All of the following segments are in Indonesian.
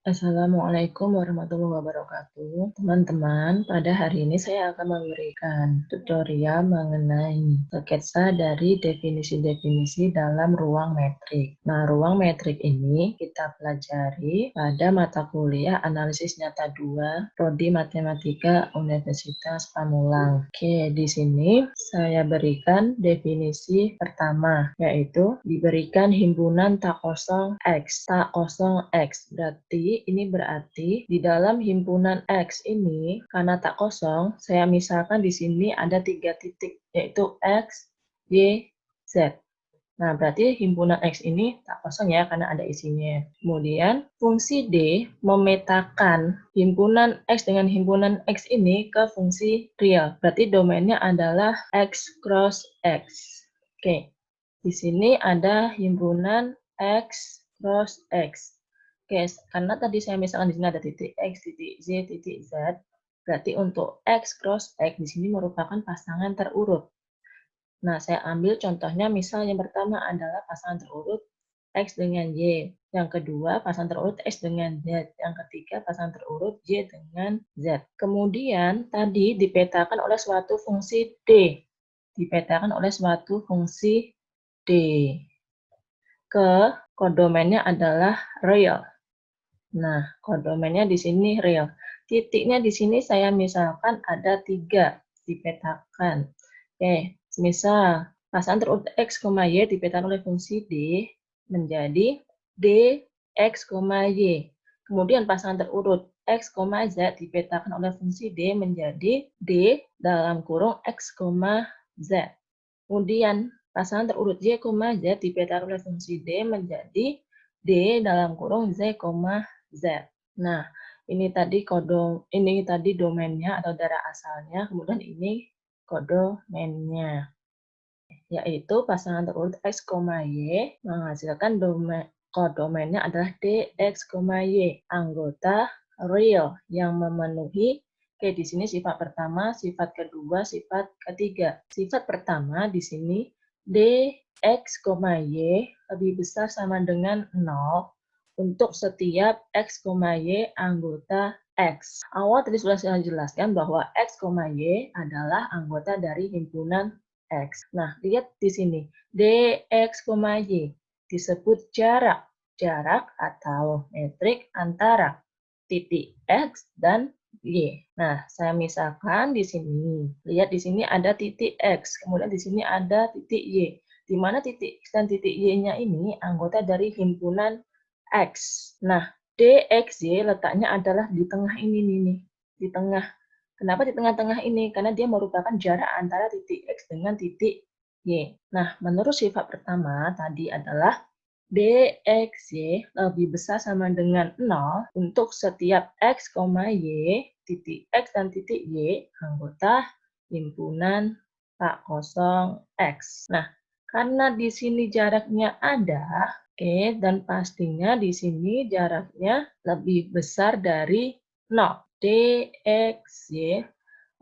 Assalamualaikum warahmatullahi wabarakatuh. Teman-teman, pada hari ini saya akan memberikan tutorial mengenai sketsa dari definisi-definisi dalam ruang metrik. Nah, ruang metrik ini kita pelajari pada mata kuliah Analisis Nyata 2, Prodi Matematika Universitas Pamulang. Oke, di sini saya berikan definisi pertama, yaitu diberikan himpunan tak kosong X. Tak kosong X berarti di dalam himpunan X ini, karena tak kosong, saya misalkan di sini ada 3 titik, yaitu X, Y, Z. Nah, berarti himpunan X ini tak kosong ya, karena ada isinya. Kemudian, fungsi D memetakan himpunan X dengan himpunan X ini ke fungsi real. Berarti domainnya adalah X cross X. Oke, di sini ada himpunan X cross X. Oke, karena tadi saya misalkan di sini ada titik X, titik Z, titik Z, berarti untuk X cross X di sini merupakan pasangan terurut. Nah, saya ambil contohnya, misal yang pertama adalah pasangan terurut X dengan Y. Yang kedua, pasangan terurut X dengan Z. Yang ketiga, pasangan terurut Y dengan Z. Kemudian, tadi dipetakan oleh suatu fungsi D. Dipetakan oleh suatu fungsi D. Kodomennya adalah real. Nah, kodomennya di sini real. Titiknya di sini saya misalkan ada 3 dipetakan. Oke, misal pasangan terurut X, Y dipetakan oleh fungsi D menjadi D, X, Y. Kemudian pasangan terurut X, Z dipetakan oleh fungsi D menjadi D dalam kurung X, Z. Kemudian pasangan terurut Y, Z dipetakan oleh fungsi D menjadi D dalam kurung Z, Z. Nah, ini tadi domainnya atau darah asalnya, kemudian ini kodomennya, yaitu pasangan terurut X, Y menghasilkan kodomennya adalah DX, Y, anggota real yang memenuhi. Oke, di sini sifat pertama, sifat kedua, sifat ketiga. Sifat pertama di sini DX, Y lebih besar sama dengan 0 untuk setiap X, Y anggota X. Awal tadi sudah saya jelaskan bahwa X, Y adalah anggota dari himpunan X. Nah, lihat di sini, DX, Y disebut jarak. Jarak atau metrik antara titik X dan Y. Nah, saya misalkan di sini. Lihat di sini ada titik X, kemudian di sini ada titik Y. Di mana titik X dan titik Y-nya ini anggota dari himpunan X. Nah, DXY letaknya adalah di tengah ini nih, di tengah. Kenapa di tengah-tengah ini? Karena dia merupakan jarak antara titik X dengan titik Y. Nah, menurut sifat pertama tadi adalah DXY lebih besar sama dengan 0 untuk setiap X, Y, titik X dan titik Y anggota himpunan tak kosong X. Nah, karena di sini jaraknya ada, oke, dan pastinya di sini jaraknya lebih besar dari 0. DXY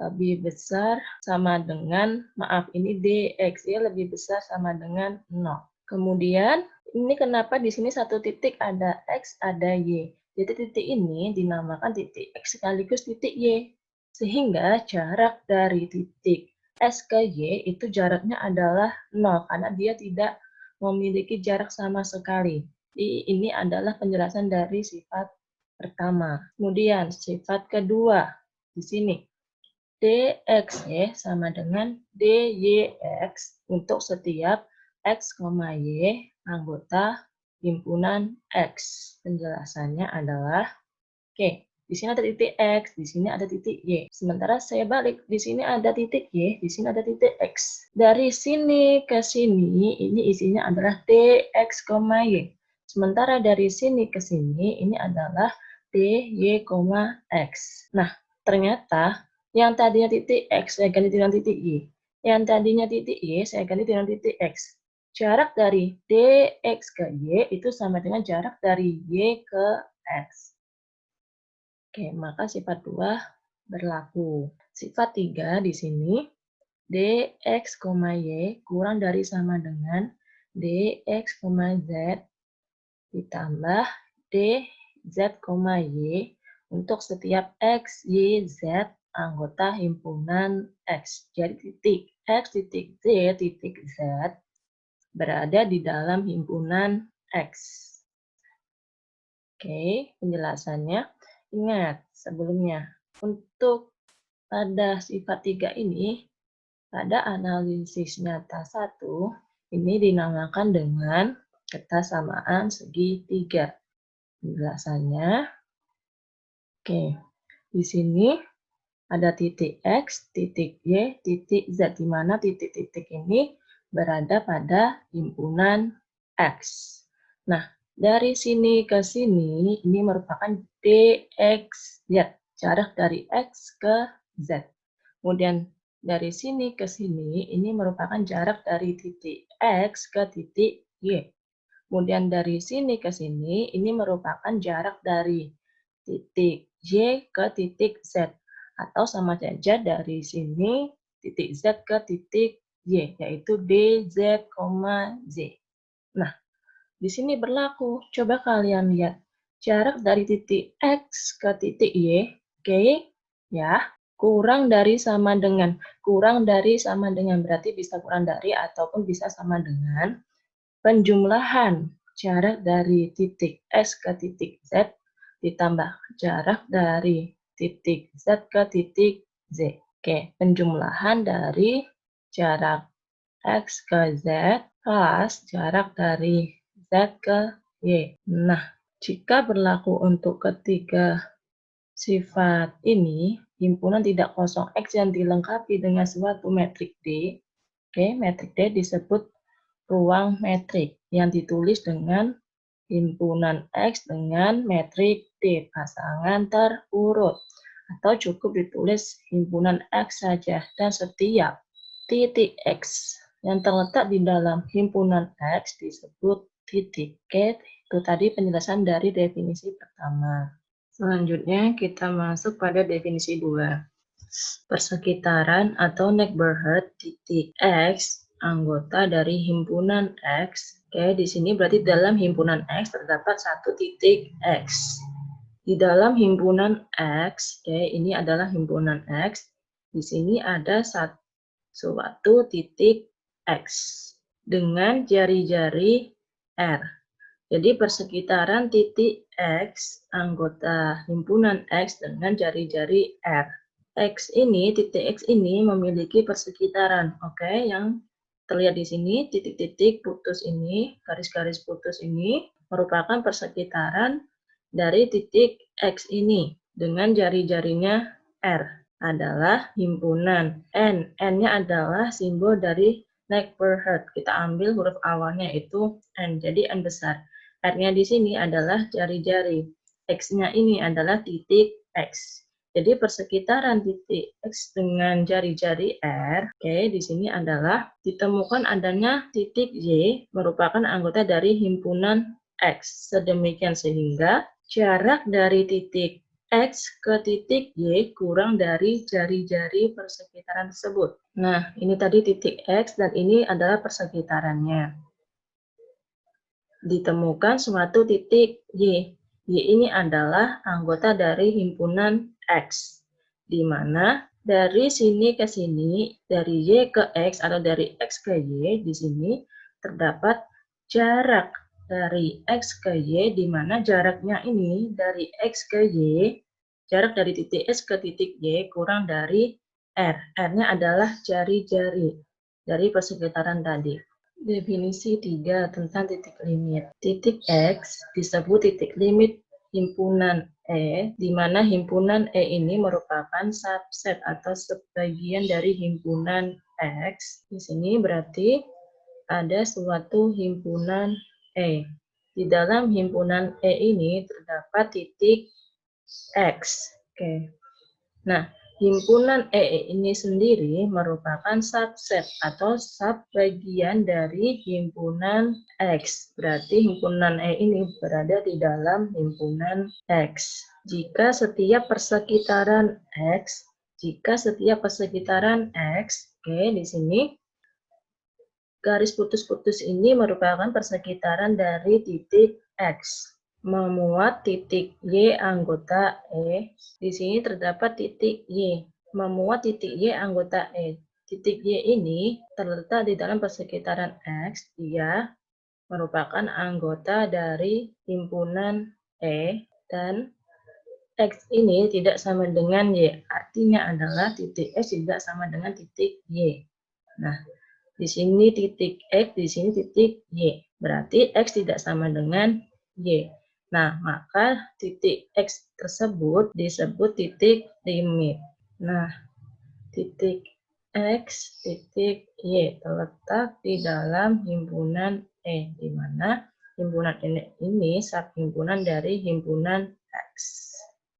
lebih besar sama dengan, maaf, ini DXY lebih besar sama dengan 0. Kemudian, ini kenapa di sini satu titik ada X, ada Y. Jadi titik ini dinamakan titik X sekaligus titik Y. Sehingga jarak dari titik S ke Y itu jaraknya adalah 0 karena dia tidak memiliki jarak sama sekali. Jadi ini adalah penjelasan dari sifat pertama. Kemudian sifat kedua di sini. DXY sama dengan DYX untuk setiap X, Y anggota himpunan X. Penjelasannya adalah, oke, di sini ada titik X, di sini ada titik Y. Sementara saya balik, di sini ada titik Y, di sini ada titik X. Dari sini ke sini, ini isinya adalah DX, Y. Sementara dari sini ke sini, ini adalah DY, X. Nah, ternyata yang tadinya titik X, saya ganti dengan titik Y. Yang tadinya titik Y, saya ganti dengan titik X. Jarak dari DX ke Y itu sama dengan jarak dari Y ke X. Oke, maka sifat 2 berlaku. Sifat 3 di sini, DX, Y kurang dari sama dengan DX, Z ditambah DY, Z, Y untuk setiap X, Y, Z anggota himpunan X. Jadi titik X, titik Z, titik Z berada di dalam himpunan X. Oke, penjelasannya. Ingat sebelumnya, untuk pada sifat 3 ini, pada analisis nyata 1, ini dinamakan dengan kesamaan segitiga. Penjelasannya, oke, di sini ada titik X, titik Y, titik Z, di mana titik-titik ini berada pada himpunan X. Nah, dari sini ke sini, ini merupakan DXZ, jarak dari X ke Z. Kemudian dari sini ke sini, ini merupakan jarak dari titik X ke titik Y. Kemudian dari sini ke sini, ini merupakan jarak dari titik Y ke titik Z. Atau sama saja dari sini titik Z ke titik Y, yaitu DZ, Z. Nah, di sini berlaku. Coba kalian lihat. Jarak dari titik X ke titik Y, oke, ya, kurang dari sama dengan. Kurang dari sama dengan berarti bisa kurang dari ataupun bisa sama dengan penjumlahan jarak dari titik S ke titik Z ditambah jarak dari titik Z ke titik Z. Oke, penjumlahan dari jarak X ke Z plus jarak dari Z ke Y. Nah, jika berlaku untuk ketiga sifat ini, himpunan tidak kosong X yang dilengkapi dengan suatu metrik D, oke, metrik D disebut ruang metrik yang ditulis dengan himpunan X dengan metrik D, pasangan terurut, atau cukup ditulis himpunan X saja, dan setiap titik X yang terletak di dalam himpunan X disebut titik. Oke, itu tadi penjelasan dari definisi pertama. Selanjutnya kita masuk pada definisi 2. Persekitaran atau neighborhood titik X anggota dari himpunan X. Oke, di sini berarti dalam himpunan X terdapat satu titik X. Di dalam himpunan X, oke, ini adalah himpunan X. Di sini ada suatu titik X dengan jari-jari R. Jadi persekitaran titik X anggota himpunan X dengan jari-jari R. Titik X ini memiliki persekitaran, oke, yang terlihat di sini, titik-titik putus ini, garis-garis putus ini, merupakan persekitaran dari titik X ini dengan jari-jarinya R adalah himpunan N. N-nya adalah simbol dari neighborhood. Kita ambil huruf awalnya itu N, jadi N besar. R-nya di sini adalah jari-jari. X-nya ini adalah titik X. Jadi persekitaran titik X dengan jari-jari R, oke, di sini adalah ditemukan adanya titik Y merupakan anggota dari himpunan X. Sedemikian sehingga jarak dari titik X ke titik Y kurang dari jari-jari persekitaran tersebut. Nah, ini tadi titik X dan ini adalah persekitarannya. Ditemukan suatu titik Y. Y ini adalah anggota dari himpunan X, di mana dari sini ke sini, dari Y ke X atau dari X ke Y, di sini terdapat jarak dari X ke Y, di mana jaraknya ini dari X ke Y, jarak dari titik X ke titik Y kurang dari R. R-nya adalah jari-jari dari persekitaran tadi. Definisi 3 tentang titik limit. Titik X disebut titik limit himpunan E, di mana himpunan E ini merupakan subset atau sebagian dari himpunan X. Di sini berarti ada suatu himpunan E. Di dalam himpunan E ini terdapat titik X. Oke. Nah, himpunan E ini sendiri merupakan subset atau subbagian dari himpunan X. Berarti himpunan E ini berada di dalam himpunan X. Jika setiap persekitaran X, oke, di sini garis putus-putus ini merupakan persekitaran dari titik X. memuat titik Y anggota E. Di sini terdapat titik Y. Memuat titik Y anggota E. Titik Y ini terletak di dalam persekitaran X. Dia merupakan anggota dari himpunan E dan X ini tidak sama dengan Y. Artinya adalah titik X tidak sama dengan titik Y. Nah, di sini titik X, di sini titik Y. Berarti X tidak sama dengan Y. Nah, maka titik X tersebut disebut titik limit. Nah, titik X, titik Y terletak di dalam himpunan E, di mana himpunan ini subhimpunan dari himpunan X.